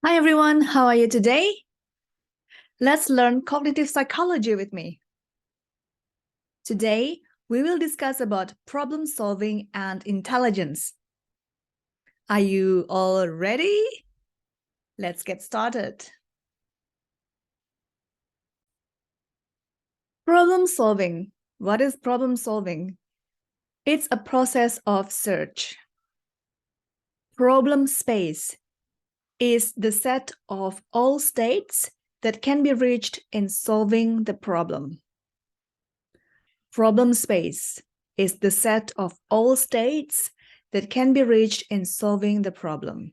Hi everyone, how are you today? Let's learn cognitive psychology with me. Today, we will discuss about problem solving and intelligence. Are you all ready? Let's get started. Problem solving. What is problem solving? It's a process of search. Problem space is the set of all states that can be reached in solving the problem. Problem space is the set of all states that can be reached in solving the problem.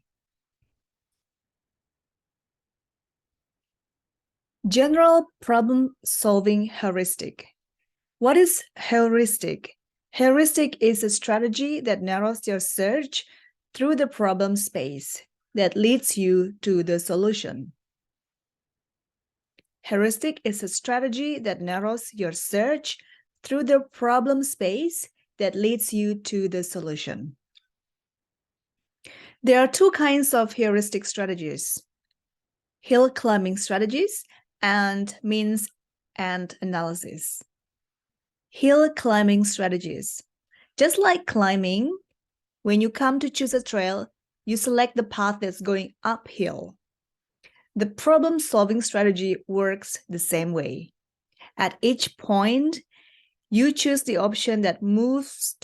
General problem-solving heuristic. What is heuristic? Heuristic is a strategy that narrows your search through the problem space that leads you to the solution. Heuristic is a strategy that narrows your search through the problem space that leads you to the solution. There are two kinds of heuristic strategies: hill climbing strategies and means and analysis. Hill climbing strategies. Just like climbing, when you come to choose a trail, you select the path that's going uphill. The problem-solving strategy works the same way. At each point, you choose the option that moves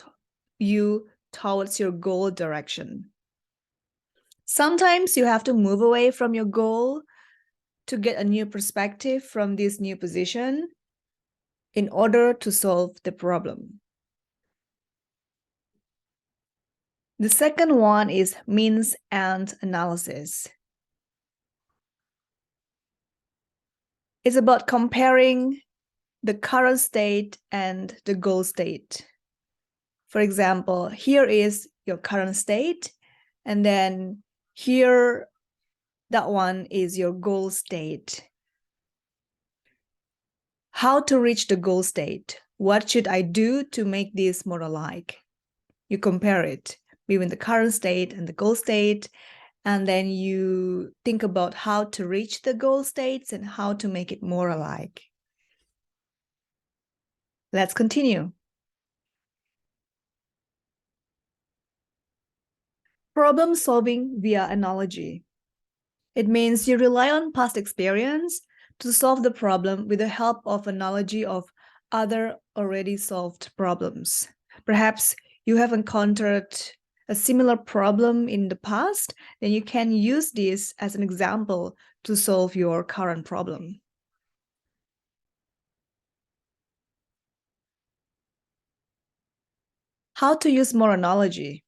you towards your goal direction. Sometimes you have to move away from your goal to get a new perspective from this new position in order to solve the problem. The second one is means and analysis. It's about comparing the current state and the goal state. For example, here is your current state, and then here, that one is your goal state. How to reach the goal state? What should I do to make this more alike? You compare it between the current state and the goal state, and then you think about how to reach the goal states and how to make it more alike. Let's continue. Problem solving via analogy. It means you rely on past experience to solve the problem with the help of analogy of other already solved problems. Perhaps you have encountered a similar problem in the past, then you can use this as an example to solve your current problem. How to use more analogy?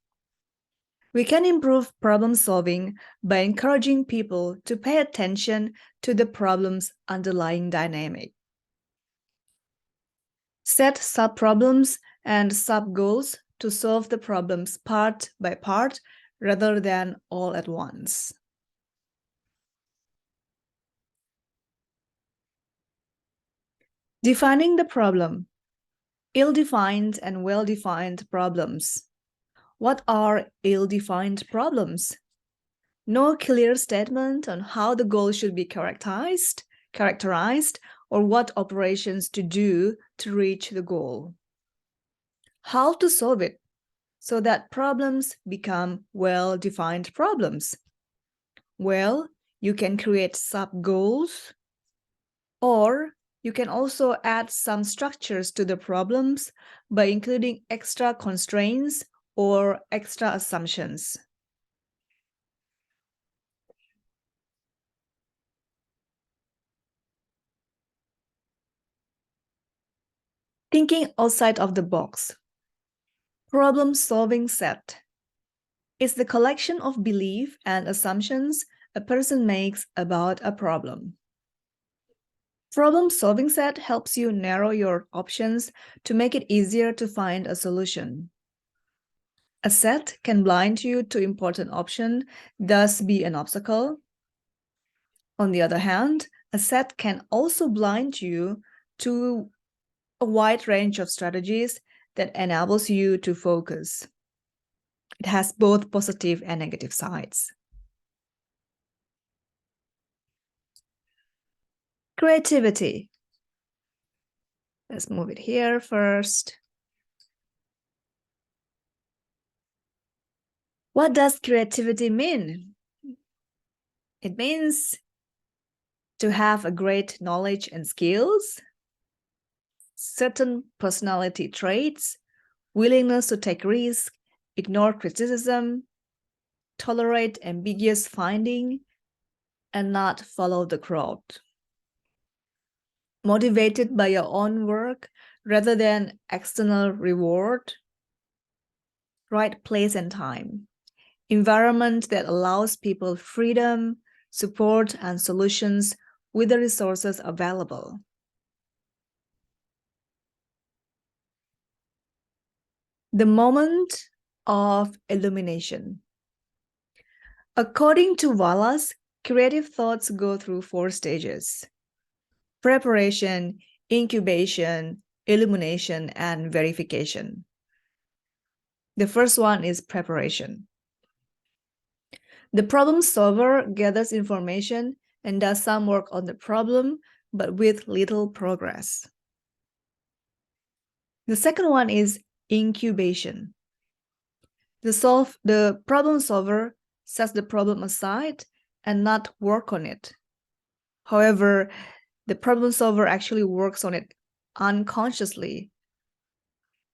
We can improve problem solving by encouraging people to pay attention to the problem's underlying dynamic. Set sub-problems and sub-goals to solve the problems part by part rather than all at once. Defining the problem. Ill-defined and well-defined problems. What are ill-defined problems? No clear statement on how the goal should be characterized, or what operations to do to reach the goal. How to solve it so that problems become well-defined problems? Well, you can create sub-goals, or you can also add some structures to the problems by including extra constraints or extra assumptions. Thinking outside of the box. Problem-solving set is the collection of belief and assumptions a person makes about a problem. Problem-solving set helps you narrow your options to make it easier to find a solution. A set can blind you to important option, thus be an obstacle. On the other hand, a set can also blind you to a wide range of strategies that enables you to focus. It has both positive and negative sides. Creativity. Let's move it here first. What does creativity mean? It means to have a great knowledge and skills, certain personality traits, willingness to take risks, ignore criticism, tolerate ambiguous finding, and not follow the crowd. Motivated by your own work rather than external reward. Right place and time. Environment that allows people freedom, support, and solutions with the resources available. The moment of illumination. According to Wallace, creative thoughts go through 4 stages: preparation, incubation, illumination, and verification. The first one is preparation. The problem solver gathers information and does some work on the problem, but with little progress. The second one is incubation. The problem solver sets the problem aside and not work on it. However, the problem solver actually works on it unconsciously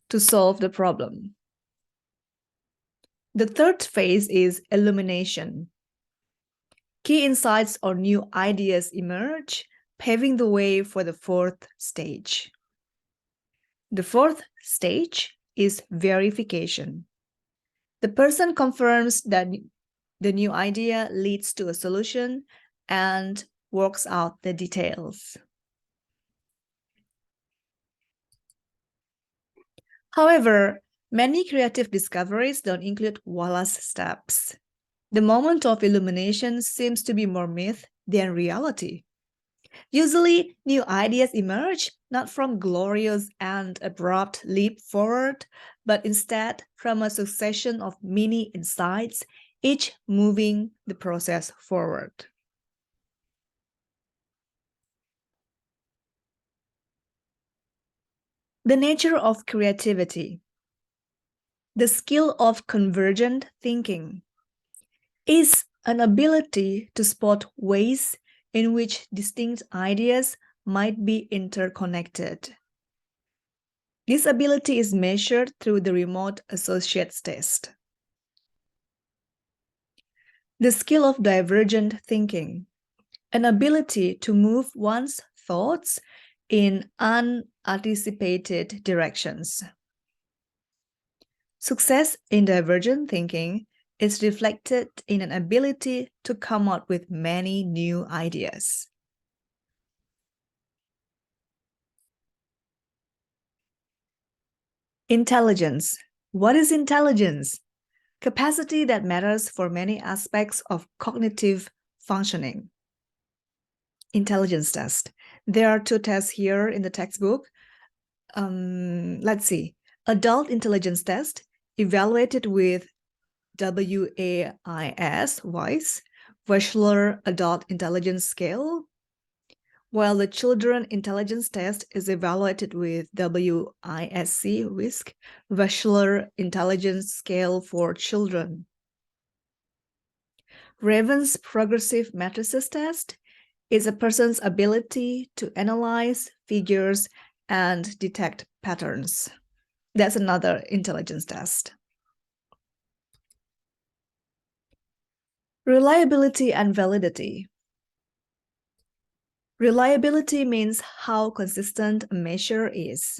to solve the problem. The third phase is illumination. Key insights or new ideas emerge, paving the way for the fourth stage. The fourth stage is verification. The person confirms that the new idea leads to a solution and works out the details. However, many creative discoveries don't include Wallace steps. The moment of illumination seems to be more myth than reality. Usually, new ideas emerge not from glorious and abrupt leap forward, but instead from a succession of mini insights, each moving the process forward. The nature of creativity. The skill of convergent thinking is an ability to spot ways in which distinct ideas might be interconnected. This ability is measured through the remote associates test. The skill of divergent thinking, an ability to move one's thoughts in unanticipated directions. Success in divergent thinking is reflected in an ability to come up with many new ideas. Intelligence. What is intelligence? Capacity that matters for many aspects of cognitive functioning. Intelligence test. There are 2 tests here in the textbook. Let's see. Adult intelligence test, evaluated with WAIS, WISE, Wechsler Adult Intelligence Scale, while the children intelligence test is evaluated with WISC, WISC, Wechsler Intelligence Scale for Children. Raven's progressive matrices test is a person's ability to analyze figures and detect patterns. That's another intelligence test. Reliability and validity. Reliability means how consistent a measure is.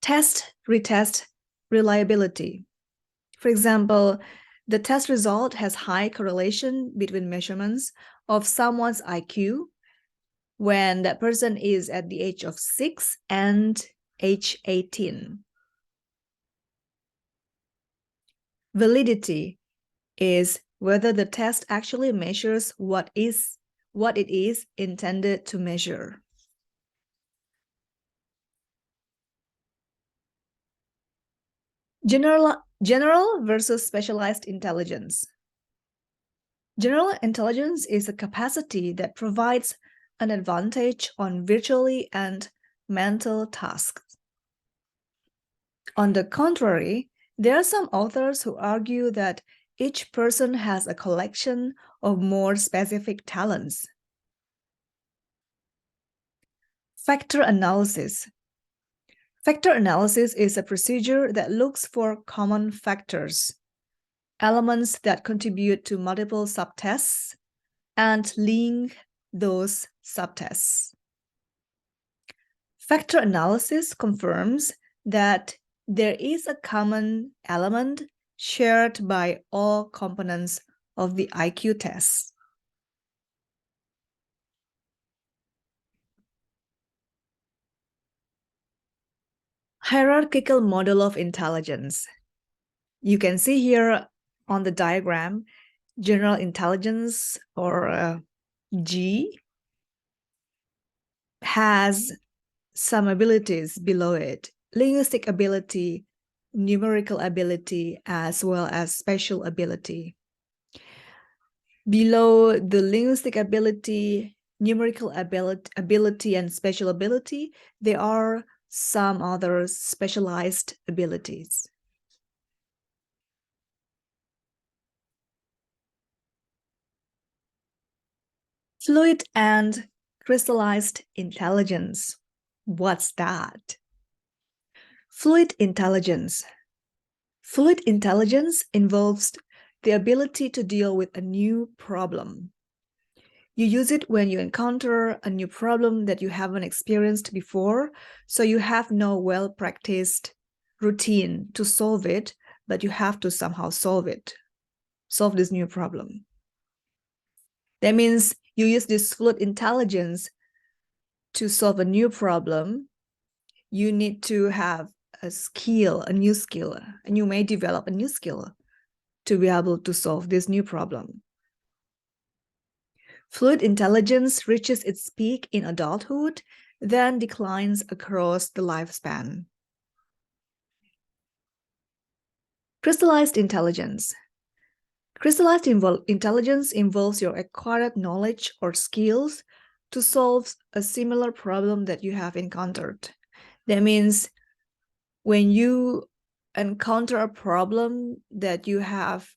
Test, retest reliability. For example, the test result has high correlation between measurements of someone's IQ when that person is at the age of 6 and age 18. Validity is whether the test actually measures what it is intended to measure. General versus specialized intelligence. General intelligence is a capacity that provides an advantage on virtually and mental tasks. On the contrary, there are some authors who argue that each person has a collection of more specific talents. Factor analysis. Factor analysis is a procedure that looks for common factors, elements that contribute to multiple subtests, and link those subtests. Factor analysis confirms that there is a common element shared by all components of the IQ test. Hierarchical model of intelligence. You can see here on the diagram, general intelligence, or G, has some abilities below it: linguistic ability, numerical ability, as well as spatial ability. Below the linguistic ability, numerical ability, and spatial ability, there are some other specialized abilities. Fluid and crystallized intelligence. What's that? Fluid intelligence. Fluid intelligence involves the ability to deal with a new problem. You use it when you encounter a new problem that you haven't experienced before, so you have no well-practiced routine to solve it, but you have to somehow solve this new problem. That means you use this fluid intelligence to solve a new problem. You need to have a skill, a new skill, and you may develop a new skill to be able to solve this new problem. Fluid intelligence reaches its peak in adulthood, then declines across the lifespan. Crystallized intelligence. Crystallized intelligence involves your acquired knowledge or skills to solve a similar problem that you have encountered. That means when you encounter a problem that you have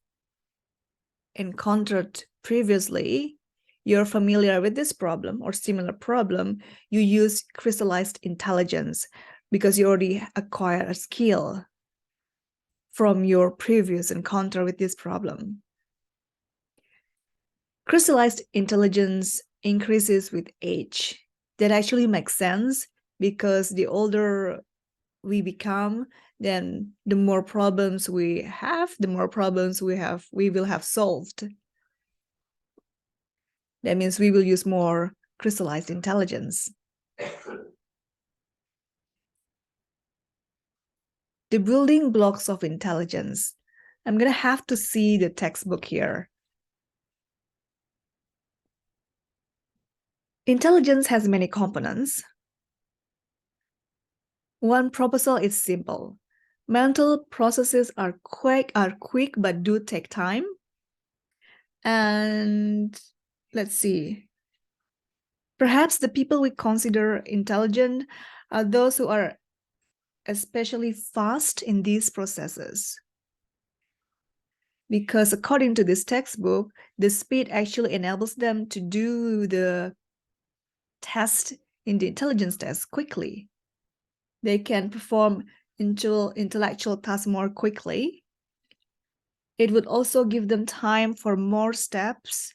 encountered previously, you're familiar with this problem or similar problem, you use crystallized intelligence because you already acquired a skill from your previous encounter with this problem. Crystallized intelligence increases with age. That actually makes sense because the older we become, then the more problems we have, we will have solved. That means we will use more crystallized intelligence. The building blocks of intelligence. I'm going to have to see the textbook here. Intelligence has many components. One proposal is simple. Mental processes are quick but do take time. And let's see. Perhaps the people we consider intelligent are those who are especially fast in these processes. Because according to this textbook, the speed actually enables them to do the test in the intelligence test quickly. They can perform intellectual tasks more quickly. It would also give them time for more steps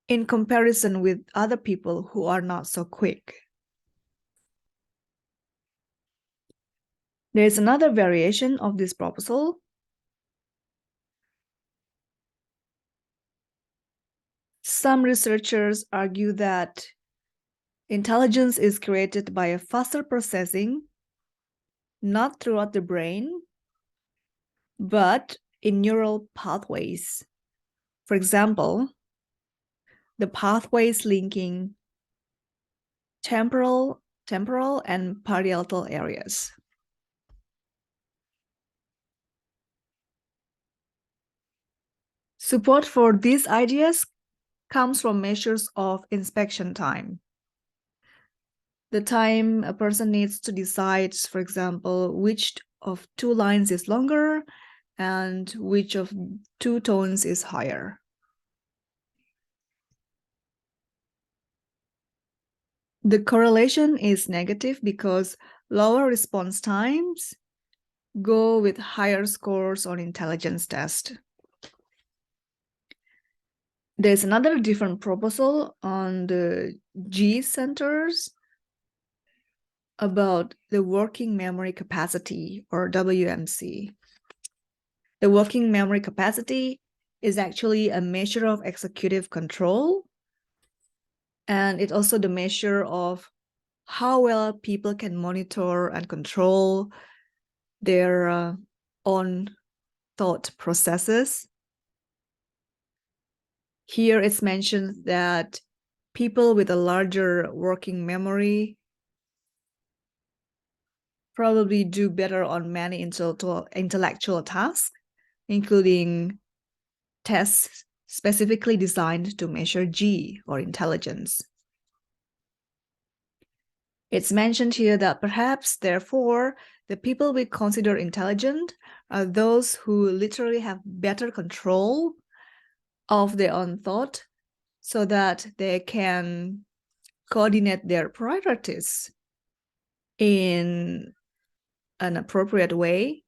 in comparison with other people who are not so quick. There is another variation of this proposal. Some researchers argue that intelligence is created by a faster processing, not throughout the brain, but in neural pathways. For example, the pathways linking temporal and parietal areas. Support for these ideas comes from measures of inspection time. The time a person needs to decide, for example, which of two lines is longer and which of two tones is higher. The correlation is negative because lower response times go with higher scores on intelligence test. There's another different proposal on the G centers about the working memory capacity, or WMC. The working memory capacity is actually a measure of executive control, and it's also the measure of how well people can monitor and control their own thought processes. Here it's mentioned that people with a larger working memory probably do better on many intellectual tasks, including tests specifically designed to measure G, or intelligence. It's mentioned here that perhaps, therefore, the people we consider intelligent are those who literally have better control of their own thought so that they can coordinate their priorities in an appropriate way.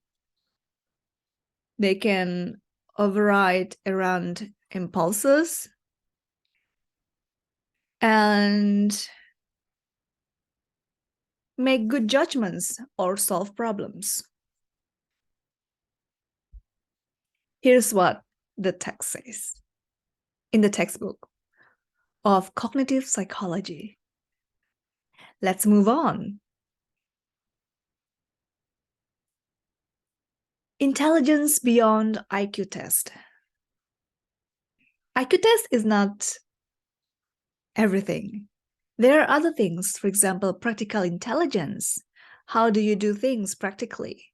They can override errant impulses and make good judgments or solve problems. Here's what the text says in the textbook of cognitive psychology. Let's move on. Intelligence beyond IQ test. IQ test is not everything. There are other things, for example, practical intelligence. How do you do things practically?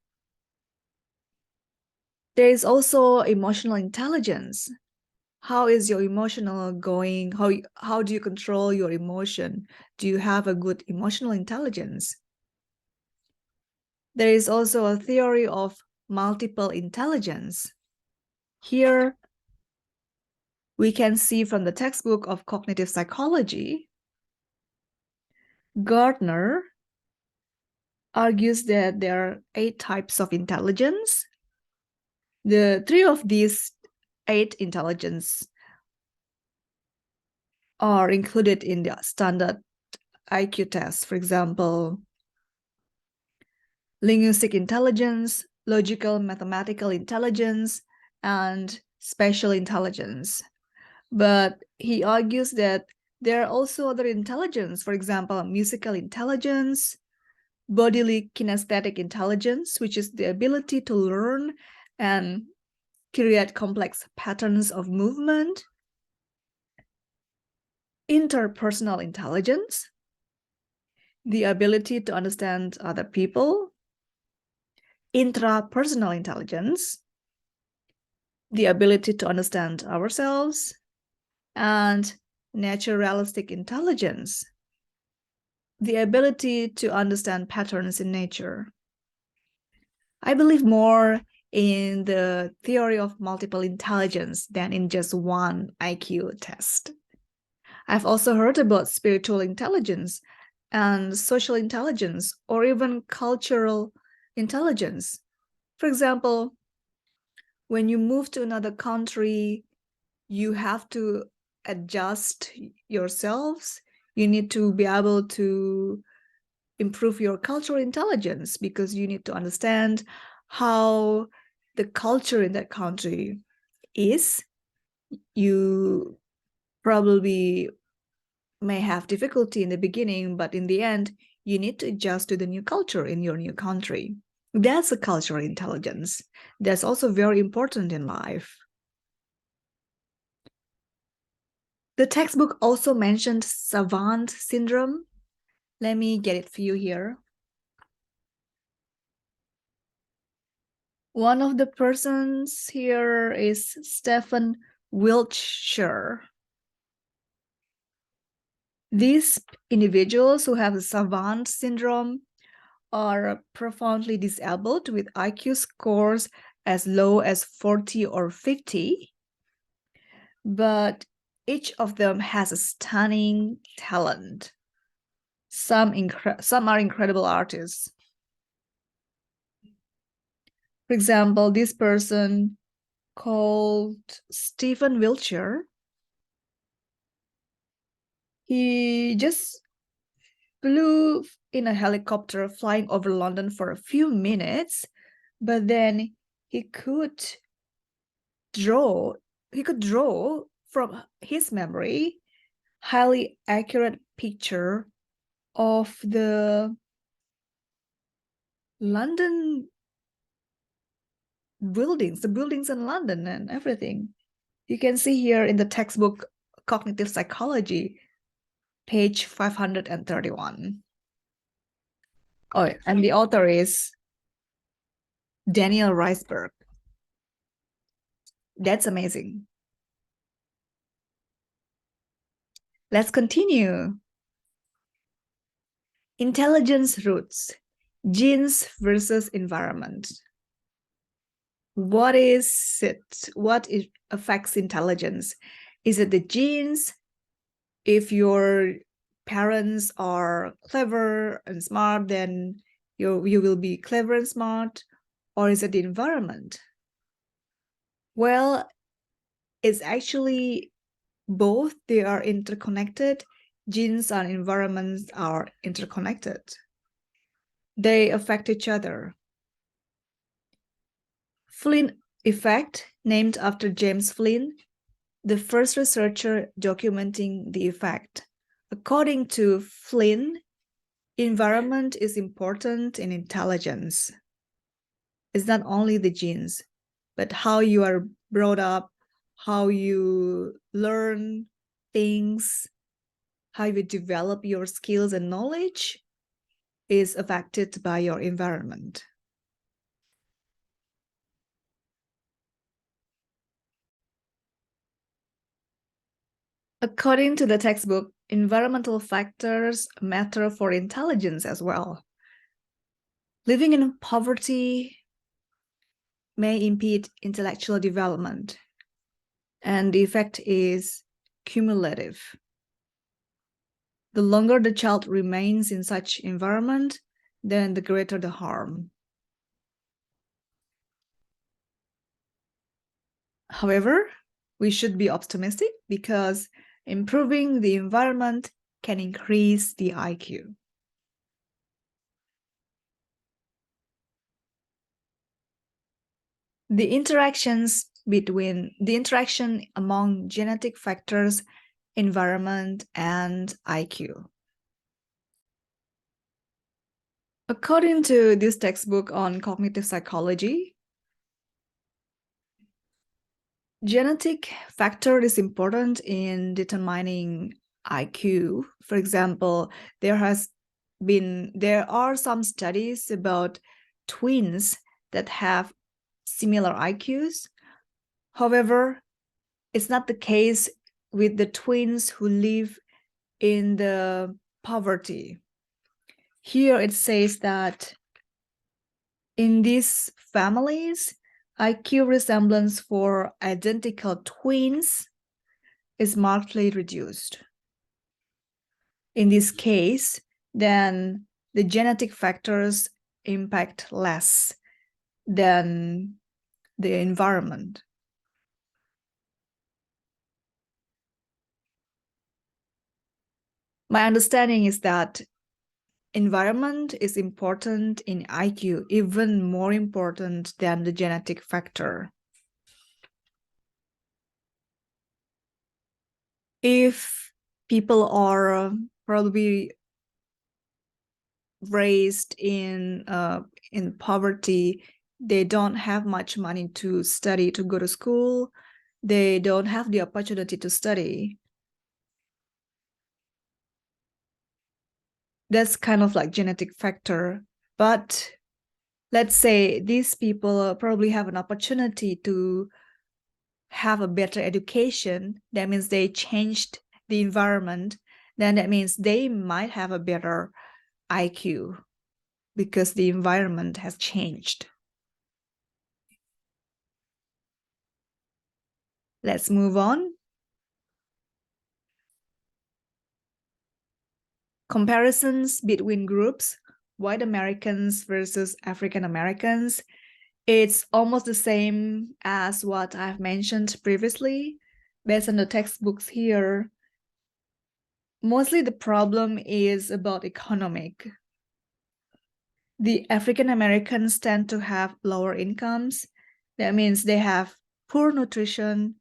There is also emotional intelligence. How is your emotional going? How do you control your emotion? Do you have a good emotional intelligence? There is also a theory of multiple intelligence. Here, we can see from the textbook of cognitive psychology, Gardner argues that there are 8 types of intelligence. The 3 of these 8 intelligence are included in the standard IQ test. For example, linguistic intelligence, logical mathematical intelligence, and spatial intelligence. But he argues that there are also other intelligence, for example, musical intelligence, bodily kinesthetic intelligence, which is the ability to learn and create complex patterns of movement, interpersonal intelligence, the ability to understand other people, intrapersonal intelligence, the ability to understand ourselves, and naturalistic intelligence, the ability to understand patterns in nature. I believe more in the theory of multiple intelligence than in just one IQ test. I've also heard about spiritual intelligence and social intelligence, or even cultural intelligence. For example, when you move to another country, you have to adjust yourselves. You need to be able to improve your cultural intelligence because you need to understand how the culture in that country is. You probably may have difficulty in the beginning, but in the end, you need to adjust to the new culture in your new country. That's a cultural intelligence. That's also very important in life. The textbook also mentioned savant syndrome. Let me get it for you here. One of the persons here is Stephen Wiltshire. These individuals who have the savant syndrome are profoundly disabled with IQ scores as low as 40 or 50, but each of them has a stunning talent. Some are incredible artists. For example, this person called Stephen Wiltshire, he just flew in a helicopter flying over London for a few minutes, but then he could draw from his memory highly accurate picture of the London buildings, the buildings in London and everything. You can see here in the textbook Cognitive Psychology, page 531. Oh, and the author is Daniel Reisberg. That's amazing. Let's continue. Intelligence roots, genes versus environment. What is it? What affects intelligence? Is it the genes? If your parents are clever and smart, then you will be clever and smart. Or is it the environment? Well, it's actually both. They are interconnected. Genes and environments are interconnected. They affect each other. Flynn effect, named after James Flynn, the first researcher documenting the effect. According to Flynn, environment is important in intelligence. It's not only the genes, but how you are brought up, how you learn things, how you develop your skills and knowledge is affected by your environment. According to the textbook, environmental factors matter for intelligence as well. Living in poverty may impede intellectual development, and the effect is cumulative. The longer the child remains in such environment, then the greater the harm. However, we should be optimistic because improving the environment can increase the IQ. The interaction among genetic factors, environment, and IQ. According to this textbook on cognitive psychology, genetic factor is important in determining IQ. For example, there are some studies about twins that have similar IQs. However, it's not the case with the twins who live in the poverty. Here it says that in these families, IQ resemblance for identical twins is markedly reduced. In this case, then the genetic factors impact less than the environment. My understanding is that environment is important in IQ, even more important than the genetic factor. If people are probably raised in poverty, they don't have much money to study, to go to school, they don't have the opportunity to study. That's kind of like genetic factor. But let's say these people probably have an opportunity to have a better education. That means they changed the environment then that means they might have a better IQ because the environment has changed. Let's move on. Comparisons between groups, white Americans versus African Americans. It's almost the same as what I've mentioned previously. Based on the textbooks here, mostly the problem is about economic. The African Americans tend to have lower incomes. That means they have poor nutrition,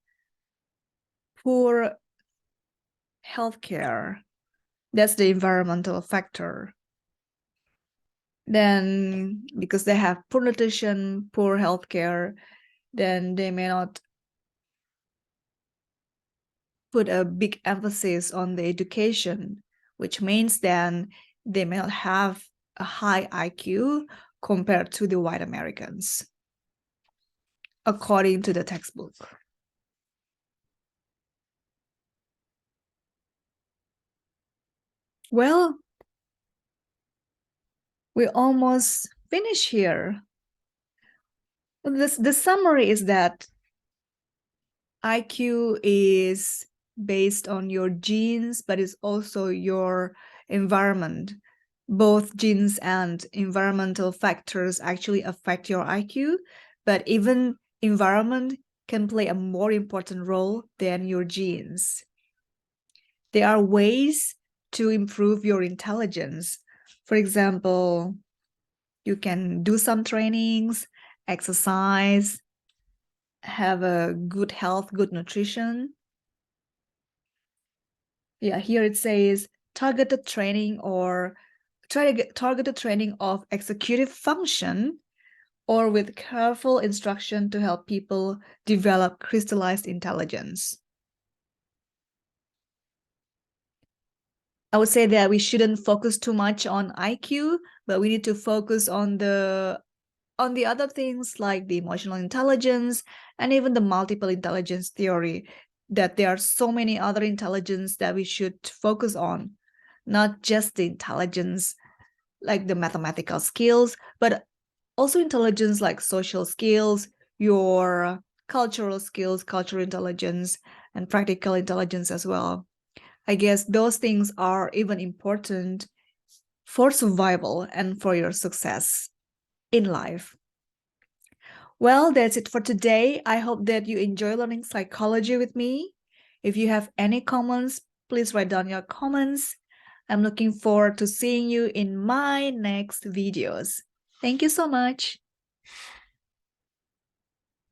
poor healthcare. That's the environmental factor. Then, because they have poor nutrition, poor healthcare, then they may not put a big emphasis on the education, which means then they may not have a high IQ compared to the white Americans, according to the textbook. Well, we almost finish here. The summary is that IQ is based on your genes, but it's also your environment. Both genes and environmental factors actually affect your IQ, but even environment can play a more important role than your genes. There are ways to improve your intelligence. For example, you can do some trainings, exercise, have a good health, good nutrition. Yeah, here it says targeted training or targeted training of executive function or with careful instruction to help people develop crystallized intelligence. I would say that we shouldn't focus too much on IQ, but we need to focus on the other things like the emotional intelligence and even the multiple intelligence theory, that there are so many other intelligence that we should focus on, not just the intelligence like the mathematical skills, but also intelligence like social skills, your cultural skills, cultural intelligence, and practical intelligence as well. I guess those things are even important for survival and for your success in life. Well, that's it for today. I hope that you enjoy learning psychology with me. If you have any comments, please write down your comments. I'm looking forward to seeing you in my next videos. Thank you so much.